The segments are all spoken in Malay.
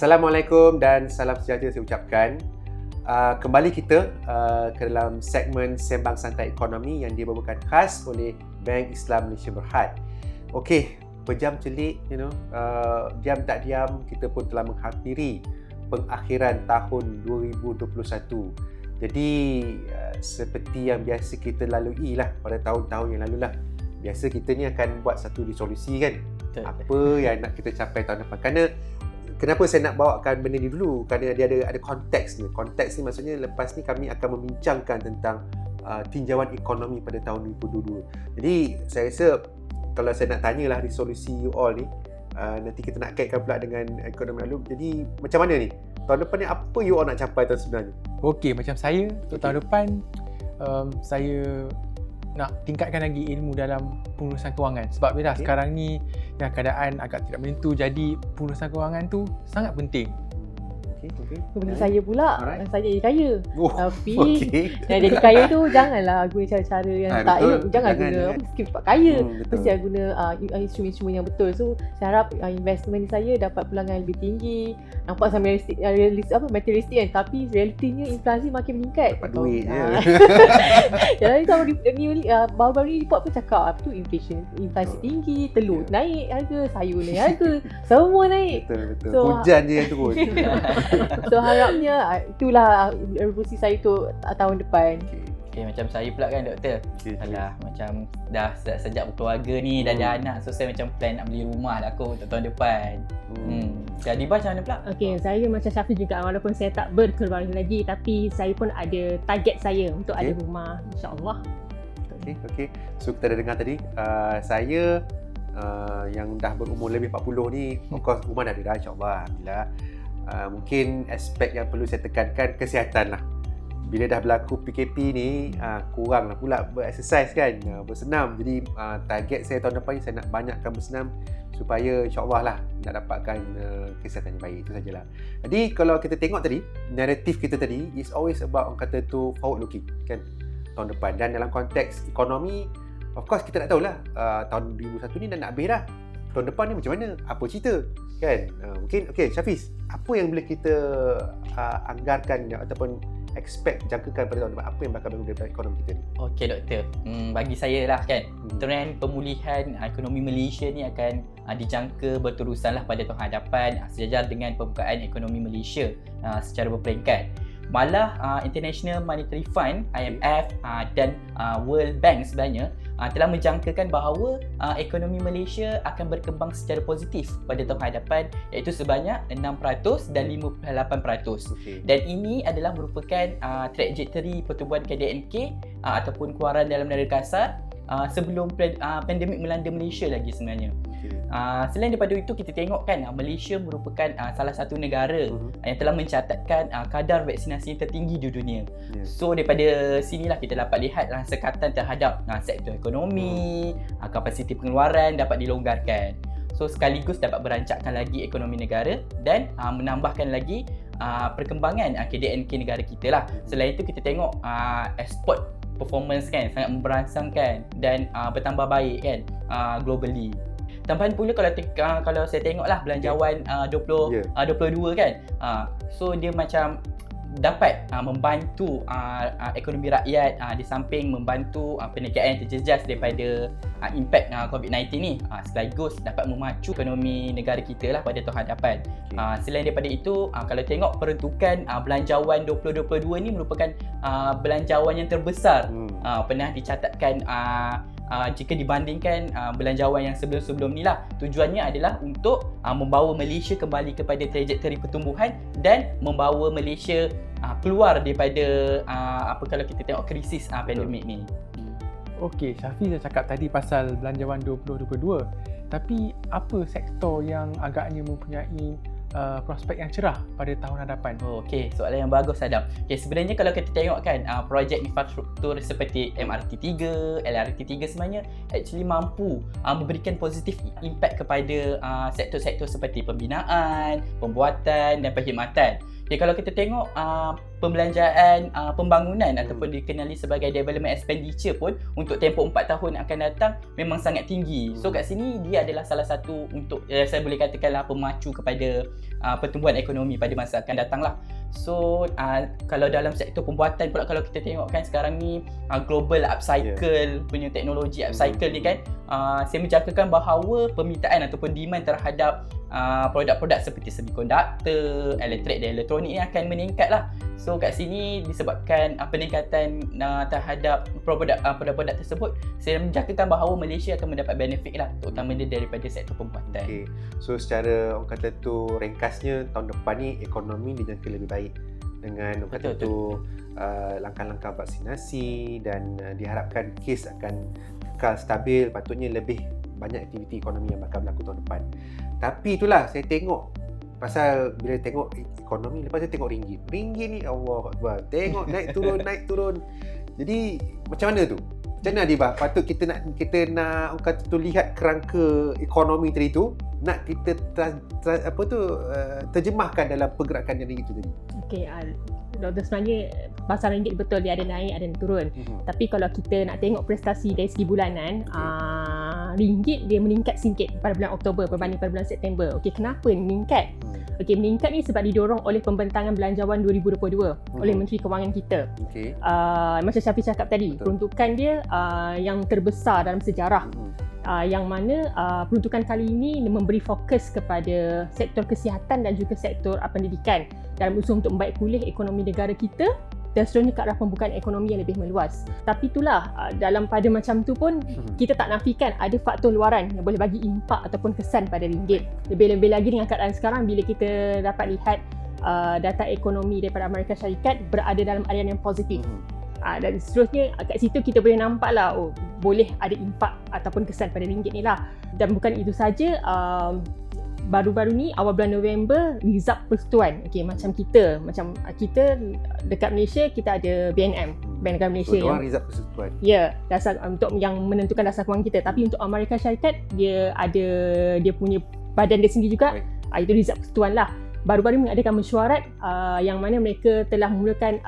Assalamualaikum dan salam sejahtera saya ucapkan. Kembali kita ke dalam segmen Sembang Santai Ekonomi yang dibawakan khas oleh Bank Islam Malaysia Berhad. Okey, pejam celik, diam tak diam kita pun telah menghampiri pengakhiran tahun 2021. Jadi seperti yang biasa kita lalui lah pada tahun-tahun yang lalu lah. Biasa kita ni akan buat satu resolusi kan. Apa yang nak kita capai tahun depan. Kenapa saya nak bawakan benda ni dulu? Kerana dia ada konteks ni. Konteks ni maksudnya lepas ni kami akan membincangkan tentang tinjauan ekonomi pada tahun 2022. Jadi saya rasa kalau saya nak tanyalah resolusi you all ni, nanti kita nak kaitkan pula dengan ekonomi lalu. Jadi macam mana ni? Tahun depan ni apa you all nak capai tahun sebenarnya? Okey, macam saya untuk tahun depan saya nak tingkatkan lagi ilmu dalam pengurusan kewangan. Sebab bila sekarang ni yang keadaan agak tidak menentu, jadi pengurusan kewangan tu sangat penting. Bagi saya pula, saya jadi kaya. Tapi yang jadi kaya tu janganlah guna cara-cara yang tak elok. Jangan guna skip cepat kaya. Mesti guna instrumen-instrumen yang betul. So saya harap investment saya dapat pulangan lebih tinggi. Nampak sama materialistik kan, tapi realitinya inflasi makin meningkat. Dapat duit je. Jadi baru-baru ni report pun cakap tu inflasi tinggi, telur naik harga, sayur naik harga, semua naik. Betul. So, hujan je yang turun. So harapnya itulah revolusi saya tu tahun depan. Okay, macam saya pula kan doktor. Alah, macam dah sejak berkeluarga ni, dah ada anak. So saya macam plan nak beli rumah lah aku untuk tahun depan. Jadi macam mana pula? Okay, saya macam Syafiq juga. Walaupun saya tak berkeluarga lagi, tapi saya pun ada target saya untuk ada rumah, insyaAllah. Okay. So kita dah dengar tadi, saya yang dah berumur lebih 40 ni, of course rumah dah ada dah, insyaAllah. Alhamdulillah. Mungkin aspek yang perlu saya tekankan kesihatan lah. Bila dah berlaku PKP ni, kurang lah pula berexercise kan, bersenam. Jadi target saya tahun depan ni, saya nak banyakkan bersenam supaya insyaAllah lah nak dapatkan kesihatan yang baik. Itu sajalah. Jadi kalau kita tengok tadi, naratif kita tadi is always about orang kata tu forward looking kan, tahun depan. Dan dalam konteks ekonomi, of course kita nak tahulah tahun 2021 ni dah nak habis dah. Tahun depan ni macam mana? Apa cerita? Kan? Mungkin, Syafiz, apa yang boleh kita anggarkan ataupun expect, jangkakan pada tahun depan? Apa yang bakal berlaku daripada ekonomi kita ni? Okey doktor, bagi saya lah kan, trend pemulihan ekonomi Malaysia ni akan dijangka berterusan lah pada tahun hadapan, sejajar dengan pembukaan ekonomi Malaysia secara berperingkat. Malah International Monetary Fund, IMF dan World Bank sebenarnya telah menjangkakan bahawa ekonomi Malaysia akan berkembang secara positif pada tahun hadapan, iaitu sebanyak 6% dan 58%. Dan ini adalah merupakan trajektori pertumbuhan KDNK ataupun keluaran dalam negara kasar sebelum pandemik melanda Malaysia lagi sebenarnya. Selain daripada itu, kita tengok kan Malaysia merupakan salah satu negara yang telah mencatatkan kadar vaksinasi yang tertinggi di dunia. So daripada sinilah kita dapat lihat sekatan terhadap sektor ekonomi, kapasiti pengeluaran dapat dilonggarkan. So sekaligus dapat berancakkan lagi ekonomi negara dan menambahkan lagi perkembangan KDNK negara kita lah. Selain itu kita tengok export performance kan sangat memberangsangkan dan bertambah baik kan globally. Tambahan pula kalau saya tengoklah belanjawan 2022 kan, so dia macam dapat membantu ekonomi rakyat di samping membantu perniagaan yang terjejas daripada impak COVID-19 ni, sekaligus dapat memacu ekonomi negara kita lah pada tahun hadapan. Selain daripada itu, kalau tengok peruntukan belanjawan 2022 ni merupakan belanjawan yang terbesar pernah dicatatkan jika dibandingkan belanjawan yang sebelum-sebelum ni lah. Tujuannya adalah untuk membawa Malaysia kembali kepada trajektori pertumbuhan dan membawa Malaysia keluar daripada kalau kita tengok krisis pandemik ni. Okey, Syafiq dah cakap tadi pasal belanjawan 2022. Tapi apa sektor yang agaknya mempunyai prospek yang cerah pada tahun hadapan? Okey, soalan yang bagus Adam. Okey, sebenarnya kalau kita tengok kan projek infrastruktur seperti MRT3, LRT3 sebenarnya actually mampu memberikan positif impact kepada sektor-sektor seperti pembinaan, pembuatan dan perkhidmatan. Jadi kalau kita tengok pembelanjaan pembangunan ataupun dikenali sebagai development expenditure pun untuk tempoh 4 tahun akan datang memang sangat tinggi. So kat sini dia adalah salah satu untuk saya boleh katakanlah pemacu kepada pertumbuhan ekonomi pada masa akan datang lah. So kalau dalam sektor pembuatan pula, kalau kita tengok kan sekarang ni global upcycle punya teknologi upcycle ni kan, saya menjangkakan bahawa permintaan ataupun demand terhadap produk-produk seperti semiconductor, elektrik dan elektronik ni akan meningkat lah. So kat sini disebabkan peningkatan terhadap produk-produk tersebut, saya menjangkakan bahawa Malaysia akan mendapat benefit lah, terutamanya daripada sektor pembuatan. Okay. So secara orang kata tu ringkasnya, tahun depan ni ekonomi dijangka lebih baik dengan orang kata tu langkah-langkah vaksinasi dan diharapkan kes akan kekal stabil, patutnya lebih banyak aktiviti ekonomi yang bakal berlaku tahun depan. Tapi itulah saya tengok, pasal bila tengok ekonomi, lepas saya tengok ringgit ni Allahuakbar, tengok naik turun. Jadi macam mana tu? Macam mana Adibah? Patut kita nak orang kata tu lihat kerangka ekonomi tadi tu, nak kita terjemahkan dalam pergerakan yang ringgit tu tadi. Okey, Doktor, sebenarnya pasar ringgit betul dia ada naik, ada turun. Tapi kalau kita nak tengok prestasi dari segi bulanan, ringgit dia meningkat sikit pada bulan Oktober berbanding pada bulan September. Okey, kenapa meningkat? Okey, meningkat ni sebab didorong oleh pembentangan belanjawan 2022 oleh Menteri Kewangan kita. Macam Syafiq cakap tadi, peruntukan dia yang terbesar dalam sejarah. Yang mana peruntukan kali ini memberi fokus kepada sektor kesihatan dan juga sektor pendidikan dalam usaha untuk membaik pulih ekonomi negara kita dan seterusnya ke arah pembukaan ekonomi yang lebih meluas. Tapi itulah, dalam pada macam tu pun kita tak nafikan ada faktor luaran yang boleh bagi impak ataupun kesan pada ringgit. Lebih-lebih lagi dengan keadaan sekarang bila kita dapat lihat data ekonomi daripada Amerika Syarikat berada dalam aliran yang positif. Dan seterusnya kat situ kita boleh nampak lah, boleh ada impak ataupun kesan pada ringgit ni lah. Dan bukan itu saja, baru-baru ni awal bulan November result persekutuan. Macam kita dekat Malaysia kita ada BNM, Bank Negara Malaysia. So, result persekutuan. Ya, dasar untuk yang menentukan dasar kewangan kita. Tapi untuk Amerika Syarikat dia ada dia punya badan dia sendiri juga. Itu result persekutuan lah. Baru-baru mengadakan mesyuarat yang mana mereka telah memulakan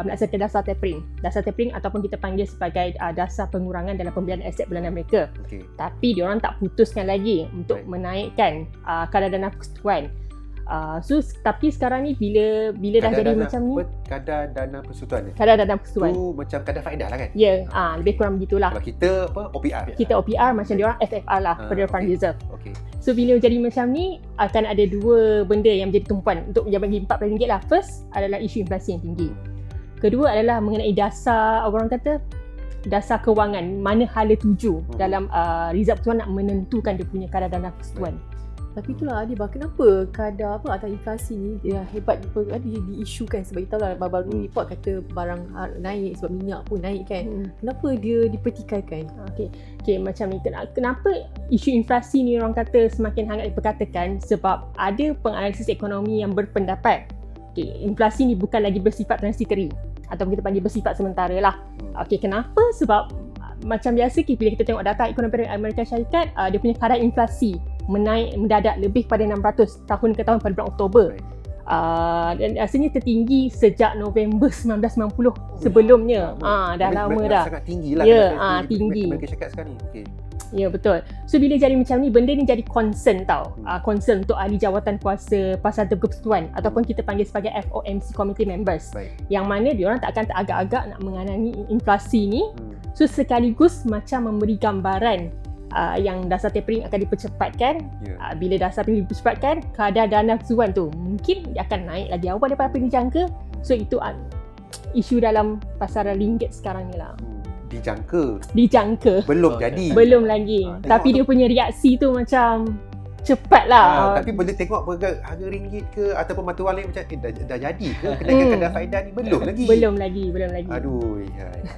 melaksanakan dasar tapering. Dasar tapering ataupun kita panggil sebagai dasar pengurangan dalam pembelian aset bulanan mereka. Tapi diorang tak putuskan lagi untuk menaikkan kadar dana persekutuan. Tapi sekarang ni bila dah jadi macam ni, kadar dana persekutuan ni. Kadar dana persekutuan. Tu macam kadar faedah lah kan? Ya, lebih kurang begitulah. Kalau kita OPR. Kita OPR, macam diorang FFR lah, Federal Fund Reserve. Okay. So bila jadi macam ni, akan ada dua benda yang menjadi tumpuan untuk bagi impak pada ringgit lah. First adalah isu inflasi yang tinggi. Kedua adalah mengenai dasar, orang kata dasar kewangan, mana hala tuju dalam Reserve Persekutuan nak menentukan dia punya kadar dana persekutuan. Tapi itulah Adibah, kenapa kadar atau inflasi ni dia hebat diisukan? Sebab kita tahu lah baru-baru ni report kata barang naik sebab minyak pun naik kan. Kenapa dia dipertikaikan? Okey, macam ni. Kenapa isu inflasi ni orang kata semakin hangat diperkatakan? Sebab ada penganalisis ekonomi yang berpendapat inflasi ni bukan lagi bersifat transitory ataupun kita panggil bersifat sementara lah. Kenapa? Sebab macam biasa bila kita tengok data ekonomi Amerika Syarikat, dia punya kadar inflasi menaik mendadak lebih pada 600 tahun ke tahun pada bulan Oktober. Dan rasanya tertinggi sejak November 1990 sebelumnya. Dah lama dah. Sangat tinggi lah. Ya, tinggi. Amerika Syarikat sekarang ni. Ya, betul. So bila jadi macam ni, benda ni jadi concern tau. Concern untuk ahli jawatan kuasa pasar harga persekutuan ataupun kita panggil sebagai FOMC committee members. Yang mana diorang tak akan teragak-agak nak mengenai inflasi ni. So sekaligus macam memberi gambaran yang dasar tapering akan dipercepatkan. Bila dasar tapering dipercepatkan, kadar dana persekutuan tu mungkin dia akan naik lagi awal daripada apa yang dijangka. So itu isu dalam pasaran ringgit sekarang ni lah. Dijangka. Belum jadi. Belum lagi. Tapi dia punya reaksi tu macam cepat lah. Tapi boleh tengok harga ringgit ke ataupun mata wang lain macam dah jadi ke kenaikan kadar faedah ni? Belum lagi. Aduh.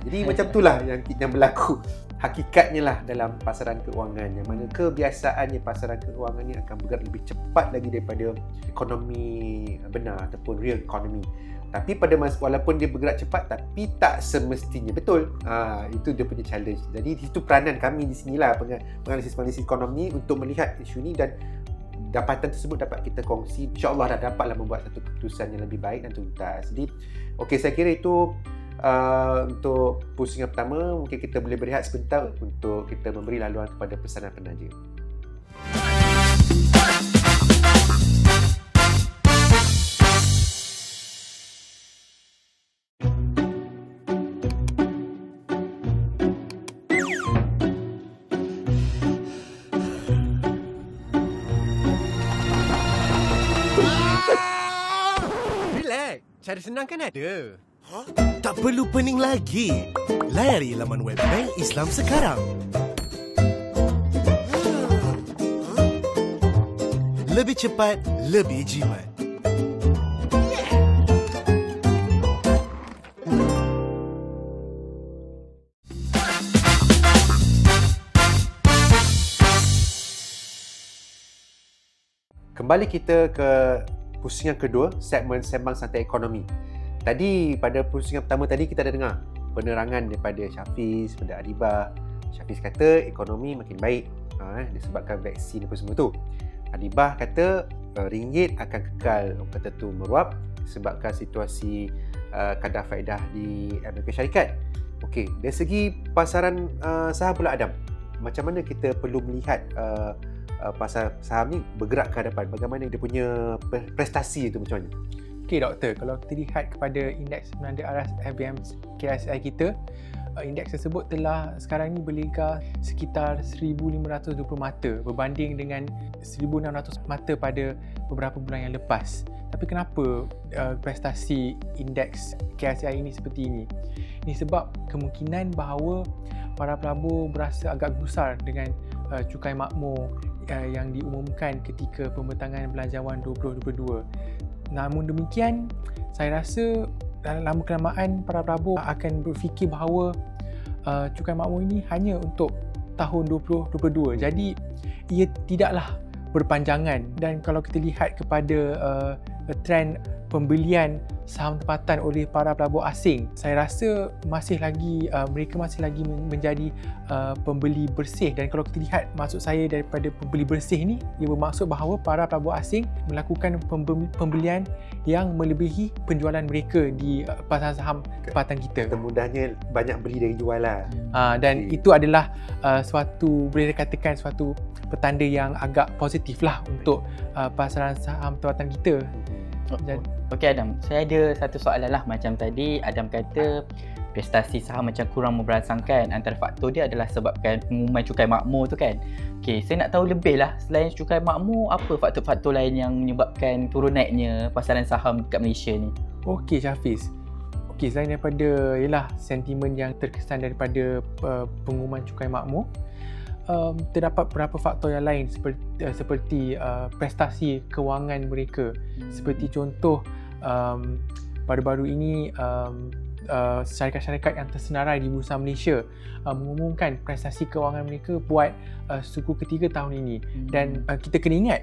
Jadi macam itulah yang berlaku. Hakikatnya lah dalam pasaran keuangan, yang mana kebiasaannya pasaran keuangan ni akan bergerak lebih cepat lagi daripada ekonomi benar ataupun real economy. Tapi walaupun dia bergerak cepat, tapi tak semestinya betul. Itu dia punya challenge. Jadi itu peranan kami di sinilah, penganalisis ekonomi, untuk melihat isu ni dan dapatan tersebut dapat kita kongsi. InsyaAllah dah dapatlah membuat satu keputusan yang lebih baik dan tuntas. Jadi saya kira itu untuk pusingan pertama. Mungkin kita boleh berehat sebentar untuk kita memberi laluan kepada pesanan penaja. Cara senang kan ada. Tak perlu pening lagi. Layari laman web Bank Islam sekarang. Lebih cepat, lebih jimat. Kembali kita ke pusingan kedua, segmen Sembang Santai Ekonomi. Tadi pada pusingan pertama tadi kita dah dengar penerangan daripada Syafiz, daripada Adibah. Syafiz kata ekonomi makin baik disebabkan vaksin apa semua tu. Adibah kata ringgit akan kekal kata tu meruap disebabkan situasi kadar faedah di Amerika Syarikat. Okey, dari segi pasaran saham pula Adam, macam mana kita perlu melihat pasar saham ni bergerak ke hadapan? Bagaimana dia punya prestasi itu macam mana? Okey doktor, kalau kita lihat kepada indeks penanda aras FBM KSI kita, indeks tersebut telah sekarang ni berliga sekitar 1520 mata berbanding dengan 1600 mata pada beberapa bulan yang lepas. Tapi kenapa prestasi indeks KSI ini seperti ini? Ini sebab kemungkinan bahawa para pelabur berasa agak gusar dengan cukai makmur yang diumumkan ketika pembentangan Belanjawan 2022. Namun demikian, saya rasa dalam lama kelamaan para pelabur akan berfikir bahawa cukai makmur ini hanya untuk tahun 2022. Jadi ia tidaklah berpanjangan, dan kalau kita lihat kepada trend pembelian saham tempatan oleh para pelabur asing, saya rasa mereka masih lagi menjadi pembeli bersih. Dan kalau kita lihat, maksud saya daripada pembeli bersih ni, ia bermaksud bahawa para pelabur asing melakukan pembelian yang melebihi penjualan mereka di pasar saham tempatan kita. Mudahnya banyak beli dari jual lah. Dan itu adalah suatu, boleh dikatakan suatu petanda yang agak positif lah untuk pasaran saham tempatan kita. Okey Adam, saya ada satu soalan lah. Macam tadi Adam kata prestasi saham macam kurang memberansangkan. Antara faktor dia adalah sebabkan pengumuman cukai makmur tu kan. Okey, saya nak tahu lebih lah, selain cukai makmur, apa faktor-faktor lain yang menyebabkan turun naiknya pasaran saham dekat Malaysia ni? Okey Syafiz, selain daripada sentimen yang terkesan daripada pengumuman cukai makmur, terdapat beberapa faktor yang lain seperti prestasi kewangan mereka. Seperti contoh, baru-baru ini syarikat-syarikat yang tersenarai di Bursa Malaysia mengumumkan prestasi kewangan mereka buat suku ketiga tahun ini. Dan kita kena ingat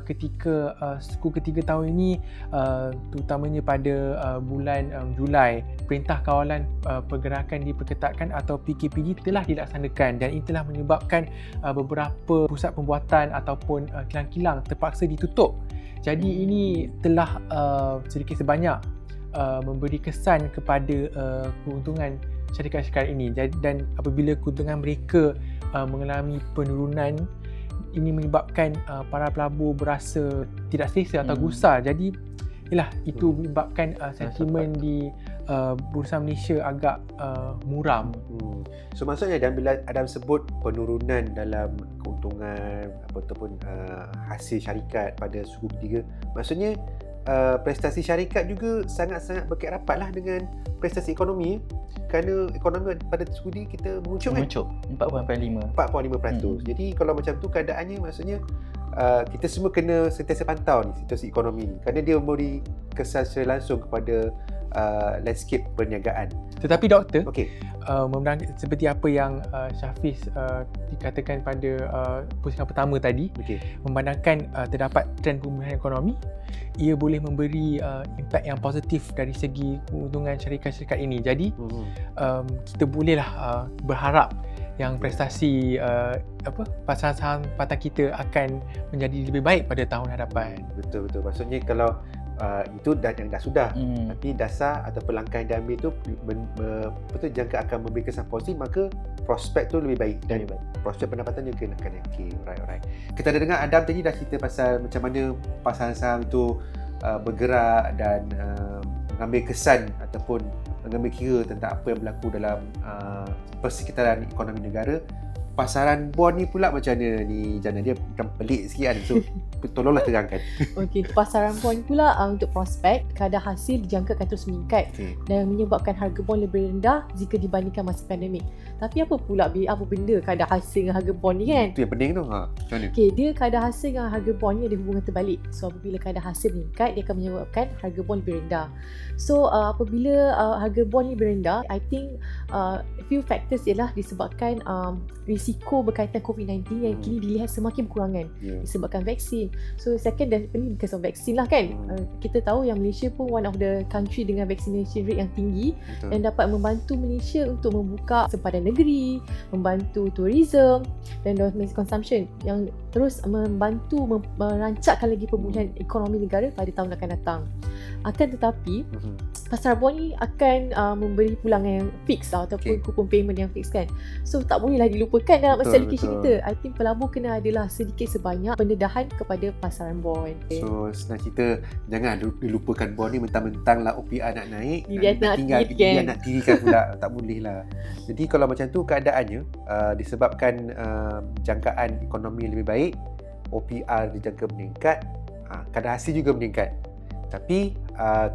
ketika suku ketiga tahun ini, terutamanya pada bulan Julai, Perintah Kawalan Pergerakan Diperketatkan atau PKPD telah dilaksanakan, dan ini telah menyebabkan beberapa pusat pembuatan ataupun kilang-kilang terpaksa ditutup. Jadi ini telah sedikit sebanyak memberi kesan kepada keuntungan syarikat-syarikat ini, dan apabila keuntungan mereka mengalami penurunan, ini menyebabkan para pelabur berasa tidak selesa atau gusar. Jadi itu menyebabkan sentimen di Bursa Malaysia agak muram. So maksudnya bila Adam sebut penurunan dalam keuntungan ataupun hasil syarikat pada suku ketiga, maksudnya prestasi syarikat juga sangat-sangat berkait rapatlah dengan prestasi ekonomi, kerana ekonomi pada suku ketiga kita menguncung kan? 4.5%. Jadi kalau macam tu keadaannya, maksudnya kita semua kena sentiasa pantau ni situasi ekonomi ni, kerana dia memberi kesan secara langsung kepada landscape perniagaan. Tetapi doktor, seperti apa yang Syafiz dikatakan pada pusingan pertama tadi, memandangkan terdapat trend pemulihan ekonomi, ia boleh memberi impak yang positif dari segi keuntungan syarikat-syarikat ini. Jadi kita bolehlah berharap yang prestasi pasaran saham tempatan kita akan menjadi lebih baik pada tahun hadapan. Betul. Maksudnya kalau itu dah sudah, tapi dasar ataupun langkah yang diambil tu betul jangka akan memberi kesan positif, maka prospek tu lebih baik dan prospek pendapatan juga akan okey. Alright. Kita ada dengar Adam tadi dah cerita pasal macam mana pasaran saham tu bergerak dan mengambil kesan ataupun mengambil kira tentang apa yang berlaku dalam persekitaran ekonomi negara. Pasaran bond ni pula macam mana ni Jana? Dia macam pelik sikit kan, so tolonglah terangkan. Okey, pasaran bond pula untuk prospek, kadar hasil dijangkakan terus meningkat dan menyebabkan harga bond lebih rendah jika dibandingkan masa pandemik. Tapi apa pula apa benda kadar hasil dengan harga bond ni kan? Itu yang pening tu. Macam mana? Okey, dia kadar hasil dengan harga bond ni ada hubungan terbalik. So apabila kadar hasil meningkat, dia akan menyebabkan harga bond lebih rendah. So apabila harga bond ni berendah, I think few factors ialah disebabkan risiko berkaitan COVID-19 yang kini dilihat semakin berkurangan disebabkan vaksin. So second definitely because of vaksin lah kan. Kita tahu yang Malaysia pun one of the country dengan vaccination rate yang tinggi. Betul. Dan dapat membantu Malaysia untuk membuka sempadan negeri, membantu tourism dan domestic consumption yang terus membantu merancakkan lagi pemulihan ekonomi negara pada tahun akan datang. Akan tetapi pasaran bond ni akan memberi pulangan yang fix lah, ataupun kupon payment yang fix kan. So tak bolehlah dilupakan dalam masa allocation kita. I think pelabur kena adalah sedikit sebanyak pendedahan kepada pasaran bond. So senang cerita, jangan dilupakan bond ni mentang-mentang lah OPR nak naik, dia nak tirikan pula. Tak boleh lah. Jadi kalau macam tu keadaannya, disebabkan jangkaan ekonomi lebih baik, OPR dijangka meningkat, kadar hasil juga meningkat. Tapi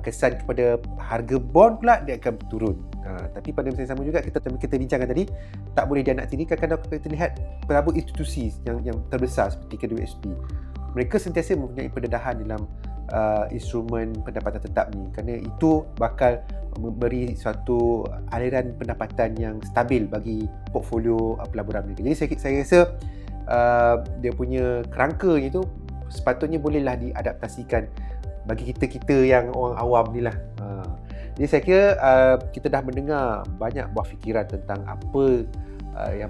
kesan kepada harga bond pula dia akan turun. Tapi pada masa yang sama juga kita bincangkan tadi, tak boleh dia nak tirikan kerana kita lihat pelabur institusi yang terbesar seperti KWSP. Mereka sentiasa mempunyai pendedahan dalam instrumen pendapatan tetap ni, kerana itu bakal memberi suatu aliran pendapatan yang stabil bagi portfolio pelaburan mereka. Jadi saya rasa dia punya kerangkanya tu sepatutnya bolehlah diadaptasikan bagi kita yang orang awam ni lah. Jadi saya kira kita dah mendengar banyak buah fikiran tentang apa yang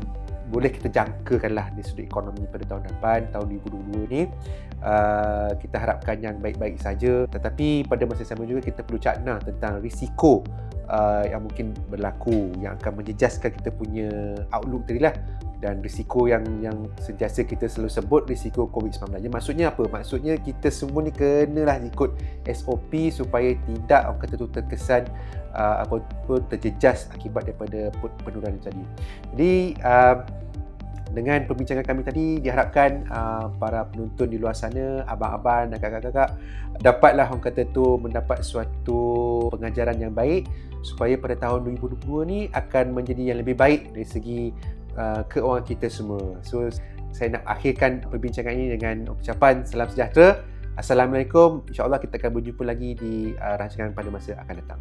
boleh kita jangkakan lah di sudut ekonomi pada tahun depan, tahun 2022 ni. Kita harapkan yang baik-baik saja, tetapi pada masa sama juga kita perlu cakna tentang risiko yang mungkin berlaku, yang akan menjejaskan kita punya outlook tadi lah. Dan risiko yang sentiasa kita selalu sebut, risiko COVID-19. Maksudnya apa? Maksudnya kita semua ni kenalah ikut SOP supaya tidak orang kata tu terkesan ataupun terjejas akibat daripada penurunan tadi. Jadi dengan perbincangan kami tadi, diharapkan para penonton di luar sana, abang-abang dan kakak-kakak, dapatlah orang kata tu mendapat suatu pengajaran yang baik supaya pada tahun 2022 ni akan menjadi yang lebih baik dari segi keuangan kita semua. So saya nak akhirkan perbincangan ini dengan ucapan salam sejahtera. Assalamualaikum. InsyaAllah kita akan berjumpa lagi di rancangan pada masa akan datang.